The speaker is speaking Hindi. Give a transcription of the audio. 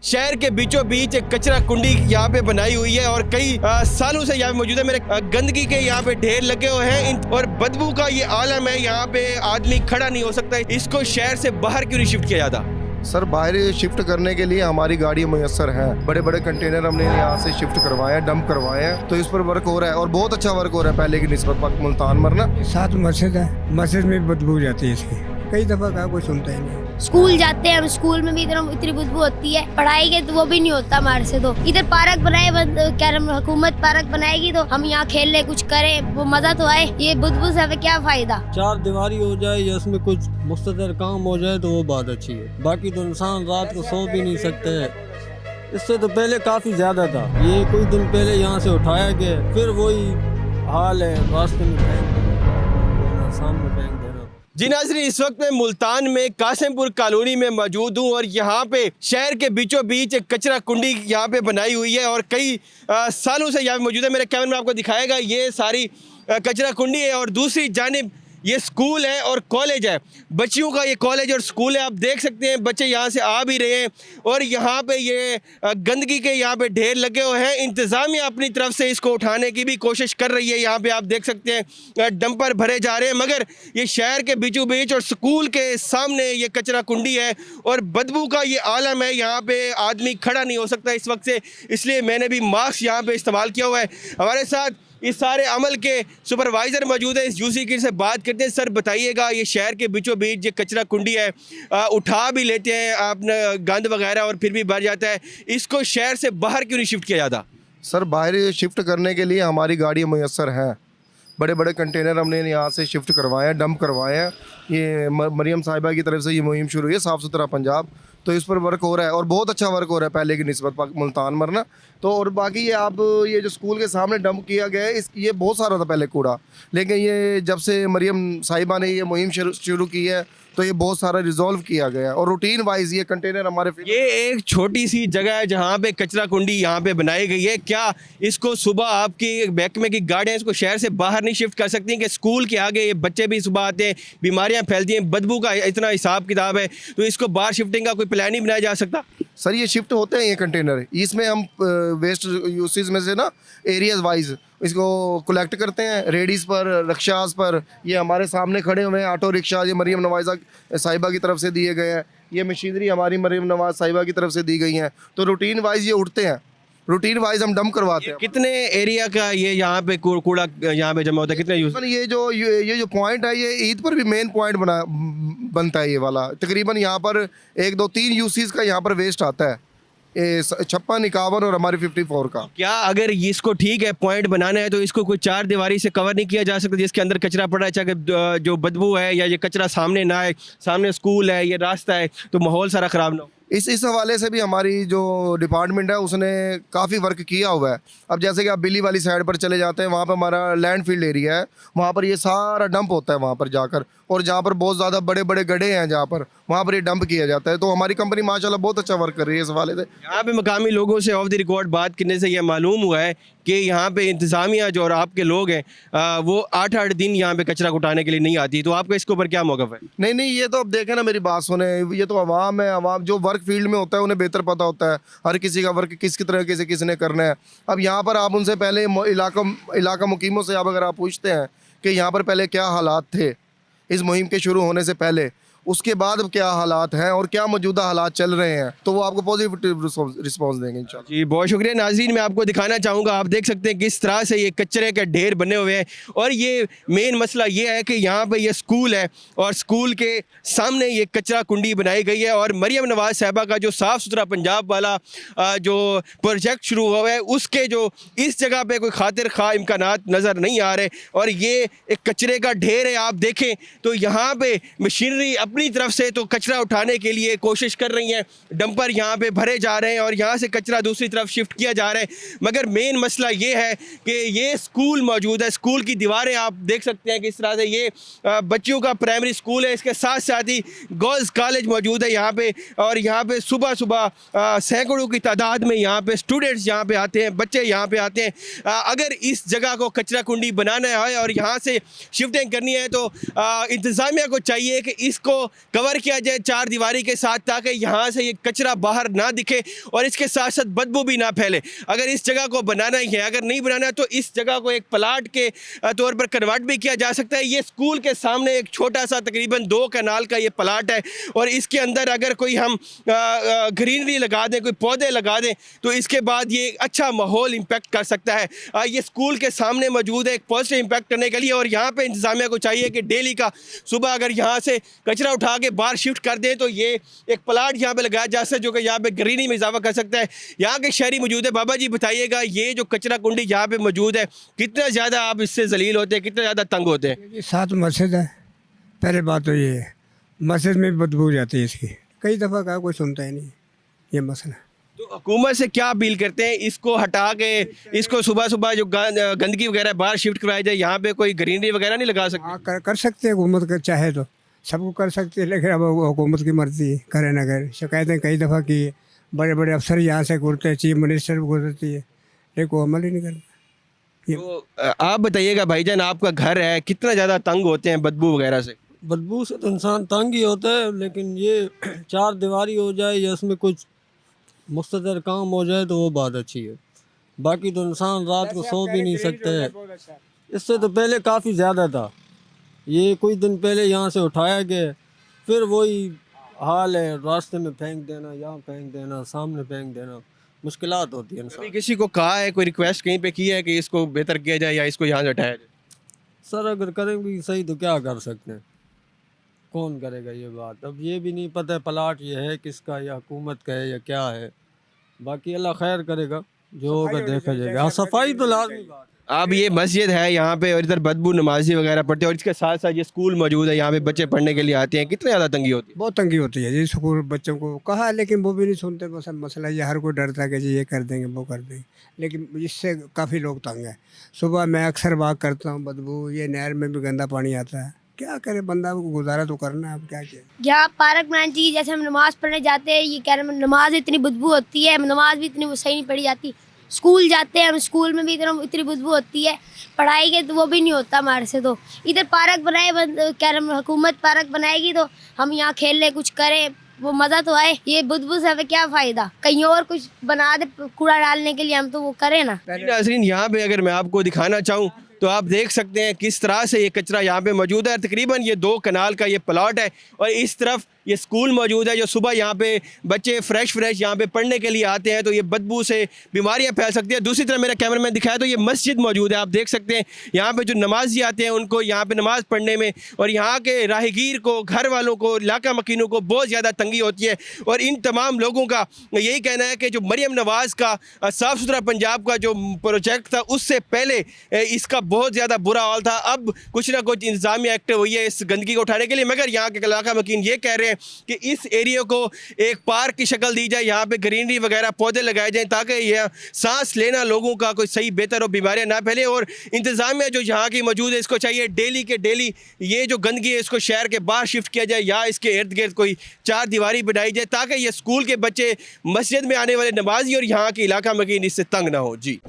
शहर के बीचों बीच एक कचरा कुंडी यहाँ पे बनाई हुई है और कई सालों से यहाँ पे मौजूद है। मेरे गंदगी के यहाँ पे ढेर लगे हुए हैं और बदबू का ये आलम है। यहाँ पे आदमी खड़ा नहीं हो सकता। इसको शहर से बाहर क्यों नहीं शिफ्ट किया जाता? सर बाहर शिफ्ट करने के लिए हमारी गाड़ी मुयस्सर हैं। बड़े बड़े कंटेनर हमने यहाँ से शिफ्ट करवाए हैं, डंप करवाए हैं, तो इस पर वर्क हो रहा है और बहुत अच्छा वर्क हो रहा है पहले की निस्बत। मुल्तान मरना साथ मस्जिद है, मस्जिद में बदबू जाती है इसकी। कई दफा कहा कोई सुनता ही नहीं। स्कूल जाते हैं हम, स्कूल में भी इतनी बदबू होती है, पढ़ाई के तो वो भी नहीं होता हमारे से। तो इधर पार्क बनाए, क्या हुकूमत पार्क बनाएगी तो हम यहाँ खेल ले, कुछ करें, वो मजा तो आए। ये बदबू से हमें क्या फायदा? चार दीवारी हो जाए या उसमें कुछ मुख्तसर काम हो जाए तो वो बात अच्छी है, बाकी तो इंसान रात को सो भी नहीं सकते। इससे तो पहले काफ़ी ज़्यादा था, ये कुछ दिन पहले यहाँ से उठाया गया, फिर वही हाल है, रास्ते में फेंक देना, सामने फेंक देना। जी नाज़रीन, इस वक्त मैं मुल्तान में कासिमपुर कॉलोनी में मौजूद हूँ और यहाँ पे शहर के बीचों बीच एक कचरा कुंडी यहाँ पे बनाई हुई है और कई सालों से यहाँ पे मौजूद है। मेरे कैमरे में आपको दिखाएगा, ये सारी कचरा कुंडी है और दूसरी जानिब ये स्कूल है और कॉलेज है। बच्चियों का ये कॉलेज और स्कूल है। आप देख सकते हैं बच्चे यहाँ से आ भी रहे हैं और यहाँ पे ये गंदगी के यहाँ पे ढेर लगे हुए हैं। इंतज़ामिया अपनी तरफ से इसको उठाने की भी कोशिश कर रही है। यहाँ पे आप देख सकते हैं डंपर भरे जा रहे हैं, मगर ये शहर के बीचों बीच और स्कूल के सामने ये कचरा कुंडी है और बदबू का ये आलम है। यहाँ पे आदमी खड़ा नहीं हो सकता इस वक्त से, इसलिए मैंने भी मास्क यहाँ पे इस्तेमाल किया हुआ है। हमारे साथ इस सारे अमल के सुपरवाइज़र मौजूद है, इस यूसी किट से बात करते हैं। सर बताइएगा, ये शहर के बीचों बीच ये कचरा कुंडी है, उठा भी लेते हैं आपने गंद वगैरह और फिर भी भर जाता है, इसको शहर से बाहर क्यों नहीं शिफ्ट किया जाता? सर बाहर शिफ्ट करने के लिए हमारी गाड़ी मुयस्सर हैं। बड़े बड़े कंटेनर हमने यहाँ से शिफ्ट करवाए हैं, डंप करवाए हैं। ये मरियम साहिबा की तरफ से ये मुहिम शुरू हुई है, साफ़ सुथरा पंजाब, तो इस पर वर्क हो रहा है और बहुत अच्छा वर्क हो रहा है पहले की निस्बत मुल्तान मरना। तो और बाकी ये आप ये जो स्कूल के सामने डंप किया गया है, ये बहुत सारा था पहले कूड़ा, लेकिन ये जब से मरियम साहिबा ने ये मुहिम शुरू की है तो ये बहुत सारा रिजॉल्व किया गया है और रूटीन वाइज ये कंटेनर हमारे। ये एक छोटी सी जगह है जहाँ पे कचरा कुंडी यहाँ पे बनाई गई है। क्या इसको सुबह आपकी महकमे की गाड़ियाँ इसको शहर से बाहर नहीं शिफ्ट कर सकती कि स्कूल के आगे ये बच्चे भी सुबह आते हैं, बीमारियाँ फैलती हैं, बदबू का इतना हिसाब किताब है, तो इसको बाहर शिफ्टिंग का कोई प्लान नहीं बनाया जा सकता? सर ये शिफ्ट होते हैं ये कंटेनर, इसमें हम वेस्ट यूसेज में से ना एरियाज वाइज इसको कलेक्ट करते हैं, रेडीज पर, रिक्शाज पर। ये हमारे सामने खड़े हुए हैं ऑटो रिक्शा, ये मरियम नवाज़ा साहिबा की तरफ से दिए गए हैं। ये मशीनरी हमारी मरियम नवाज साहिबा की तरफ से दी गई हैं। तो रूटीन वाइज ये उठते हैं, रूटीन वाइज हम डंप करवाते हैं। कितने एरिया का ये यहाँ पे कूड़ा यहाँ पे जमा होता है, कितने यूज? ये जो पॉइंट है, ये ईद पर भी मेन पॉइंट बनता है ये वाला। तकरीबन यहाँ पर 1 2 3 यूसीज का यहाँ पर वेस्ट आता है, 56, 51 और हमारे 54 का। क्या अगर इसको ठीक है पॉइंट बनाना है तो इसको कोई चार दीवारी से कवर नहीं किया जा सकता जिसके अंदर कचरा पड़ा है, चाहे जो बदबू है या ये कचरा सामने ना आए, सामने स्कूल है, ये रास्ता है, तो माहौल सारा ख़राब ना हो? इस हवाले से भी हमारी जो डिपार्टमेंट है उसने काफ़ी वर्क किया हुआ है। अब जैसे कि आप बिल्ली वाली साइड पर चले जाते हैं, वहाँ पर हमारा लैंडफील्ड एरिया है, वहाँ पर ये सारा डंप होता है वहाँ पर जाकर, और जहाँ पर बहुत ज़्यादा बड़े बड़े गड्ढे हैं जहाँ पर, वहाँ पर ये डंप किया जाता है। तो हमारी कंपनी माशाल्लाह बहुत अच्छा वर्क कर रही है इस हवाले से। यहाँ पे मकामी लोगों से ऑफ द रिकॉर्ड बात करने से यह मालूम हुआ है कि यहाँ पे इंतज़ामिया जो और आपके लोग हैं वो 8-8 दिन यहाँ पे कचरा उठाने के लिए नहीं आती, तो आपका इसके ऊपर क्या मौक़िफ़ है? नहीं, ये तो अब देखें ना, मेरी बात सुने, ये तो आवाम है, आवाम जो वर्क फील्ड में होता है उन्हें बेहतर पता होता है हर किसी का वर्क किस तरीके से किसने करना है। अब यहाँ पर आप उनसे पहले इलाका मुकीमों से आप अगर आप पूछते हैं कि यहाँ पर पहले क्या हालात थे इस मुहिम के शुरू होने से पहले, उसके बाद अब क्या हालात हैं और क्या मौजूदा हालात चल रहे हैं, तो वो आपको पॉजिटिव रिस्पॉन्स देंगे इंशाल्लाह। जी बहुत शुक्रिया। नाज़रीन, मैं आपको दिखाना चाहूँगा, आप देख सकते हैं किस तरह से ये कचरे के ढेर बने हुए हैं और ये मेन मसला ये है कि यहाँ पे ये स्कूल है और स्कूल के सामने ये कचरा कुंडी बनाई गई है और मरियम नवाज साहिबा का जो साफ़ सुथरा पंजाब वाला जो प्रोजेक्ट शुरू हुआ है उसके जो इस जगह पे कोई खातिर खा इम्कानात नज़र नहीं आ रहे और ये एक कचरे का ढेर है। आप देखें तो यहाँ पे मशीनरी अपनी तरफ से तो कचरा उठाने के लिए कोशिश कर रही हैं, डंपर यहाँ पे भरे जा रहे हैं और यहाँ से कचरा दूसरी तरफ शिफ्ट किया जा रहा है, मगर मेन मसला ये है कि ये स्कूल मौजूद है, स्कूल की दीवारें आप देख सकते हैं किस तरह से ये बच्चों का प्राइमरी स्कूल है, इसके साथ साथ ही गर्ल्स कॉलेज मौजूद है यहाँ पे और यहाँ पे सुबह सुबह सैकड़ों की तादाद में यहाँ पे स्टूडेंट्स यहाँ पे आते हैं, बच्चे यहाँ पे आते हैं। अगर इस जगह को कचरा कुंडी बनाना है और यहाँ से शिफ्टिंग करनी है तो इंतज़ामिया को चाहिए कि इसको कवर किया जाए चार दीवारी के साथ, ताकि यहाँ से ये कचरा बाहर ना दिखे और इसके साथ साथ बदबू भी ना फैले। अगर इस जगह को बनाना ही है, अगर नहीं बनाना तो इस जगह को एक प्लाट के तौर पर कन्वर्ट भी किया जा सकता है। ये स्कूल के सामने एक छोटा सा तकरीबन 2 कनाल का ये प्लाट है और इसके अंदर अगर कोई हम ग्रीनरी लगा दें, कोई पौधे लगा दें, तो इसके बाद ये अच्छा माहौल इम्पैक्ट कर सकता है। ये स्कूल के सामने मौजूद है एक पॉजिटिव इम्पैक्ट करने के लिए। और यहाँ पे इंतजामिया को चाहिए कि डेली का सुबह अगर यहाँ से कचरा उठा के बाहर शिफ्ट कर दें तो ये एक प्लाट यहाँ पे लगाया जा सकता है जो कि यहाँ पे ग्रीनरी में इजाफा कर सकता है। यहाँ के शहरी मौजूद है। बाबा जी बताइएगा, ये जो कचरा कुंडी यहाँ पे मौजूद है, कितना ज़्यादा आप इससे जलील होते हैं, कितना ज़्यादा तंग होते हैं? ये 7 मस्जिद है। पहले बात तो ये है, मस्जिद में भी बदबू जाती है इसकी। कई दफ़ा कहा, कोई सुनता ही नहीं ये मसला। तो हुकूमत से क्या अपील करते हैं, इसको हटा के इसको सुबह सुबह जो गंदगी वगैरह बाहर शिफ्ट करवाई जाए, यहाँ पे कोई ग्रीनरी वगैरह नहीं लगा सकते? हाँ, कर सकते हैं हुकूमत का चाहे तो सबको कर सकते हैं, लेकिन अब हुकूमत की मर्जी है, करे ना करे। शिकायतें कई दफ़ा की है, बड़े बड़े अफसर यहाँ से गुजरते हैं, चीफ मिनिस्टर भी गुजरती है, लेकिन वो अमल ही नहीं करता। तो आप बताइएगा भाईजान, आपका घर है, कितना ज़्यादा तंग होते हैं बदबू वगैरह से? बदबू से तो इंसान तंग ही होता है, लेकिन ये चार दीवारी हो जाए या इसमें कुछ मुख्तदर काम हो जाए तो वो बात अच्छी है। बाकी तो इंसान रात को सो भी नहीं सकते है। इससे तो पहले काफ़ी ज़्यादा था। ये कुछ दिन पहले यहाँ से उठाया गया, फिर वही हाल है, रास्ते में फेंक देना, यहाँ फेंक देना, सामने फेंक देना, मुश्किलात होती है इंसान। कभी किसी को कहा है, कोई रिक्वेस्ट कहीं पे की है कि इसको बेहतर किया जाए या इसको यहाँ से हटाया जाए? सर अगर करेंगे सही तो क्या कर सकते हैं, कौन करेगा ये बात। अब ये भी नहीं पता प्लाट ये है किसका, या हुकूमत का है या क्या है। बाकी अल्लाह खैर करेगा, जो होगा देखा जाएगा। हाँ, सफाई तो लाजमी बात है। अब ये मस्जिद है यहाँ पे और इधर बदबू नमाजी वगैरह पढ़ते हैं और इसके साथ साथ ये स्कूल मौजूद है, यहाँ पे बच्चे पढ़ने के लिए आते हैं। कितनी ज़्यादा तंगी होती है? बहुत तंगी होती है जी। स्कूल बच्चों को कहा, लेकिन वो भी नहीं सुनते। बस अब मसला ये, हर कोई डरता है कि जी ये कर देंगे वो कर देंगे, लेकिन इससे काफ़ी लोग तंग हैं। सुबह मैं अक्सर वाक करता हूँ, बदबू, ये नहर में भी गंदा पानी आता है। क्या करे बंदा, गुजारा तो करना है, अब क्या किया। यहाँ पार्क बनानी चाहिए। जैसे हम नमाज़ पढ़ने जाते हैं, ये कह रहे हैं नमाज इतनी बदबू होती है, नमाज भी इतनी सही नहीं पढ़ी जाती। स्कूल जाते हैं हम, स्कूल में भी इतनी बदबू होती है, पढ़ाई के तो वो भी नहीं होता हमारे से। तो इधर पार्क बनाए, कह रहे हैं हुकूमत पार्क बनाएगी तो हम यहाँ खेल लें, कुछ करें, वो मज़ा तो आए। ये बदबू से हमें क्या फ़ायदा, कहीं और कुछ बना दे कूड़ा डालने के लिए, हम तो वो करें ना। नाज़रीन, यहाँ पे अगर मैं आपको दिखाना चाहूँ तो आप देख सकते हैं किस तरह से ये कचरा यहाँ पे मौजूद है। तकरीबन ये 2 कनाल का ये प्लॉट है और इस तरफ ये स्कूल मौजूद है। जो सुबह यहाँ पे बच्चे फ्रेश यहाँ पे पढ़ने के लिए आते हैं तो ये बदबू से बीमारियाँ फैल सकती हैं। दूसरी तरफ मेरा कैमरामैन दिखाया तो ये मस्जिद मौजूद है। आप देख सकते हैं यहाँ पे जो नमाजी आते हैं उनको यहाँ पे नमाज़ पढ़ने में और यहाँ के राहगीर को, घर वालों को, इलाका मकीनों को बहुत ज़्यादा तंगी होती है। और इन तमाम लोगों का यही कहना है कि जो मरियम नवाज़ का साफ़ सुथरा पंजाब का जो प्रोजेक्ट था, उससे पहले इसका बहुत ज़्यादा बुरा हाल था। अब कुछ ना कुछ इंतज़ामिया एक्टिव हुई है इस गंदगी को उठाने के लिए, मगर यहाँ के इलाका मकीन ये कह रहे हैं कि इस एरिया को एक पार्क की शक्ल दी जाए, यहाँ पे ग्रीनरी वगैरह पौधे लगाए जाएं ताकि यह सांस लेना लोगों का कोई सही बेहतर हो, बीमारियां ना फैले। और इंतज़ामिया जो यहाँ की मौजूद है, इसको चाहिए डेली के डेली ये जो गंदगी है इसको शहर के बाहर शिफ्ट किया जाए या इसके इर्द गिर्द कोई चार दीवारी बनाई जाए ताकि ये स्कूल के बच्चे, मस्जिद में आने वाले नमाजी और यहाँ के इलाका मकीन इससे तंग ना हो। जी।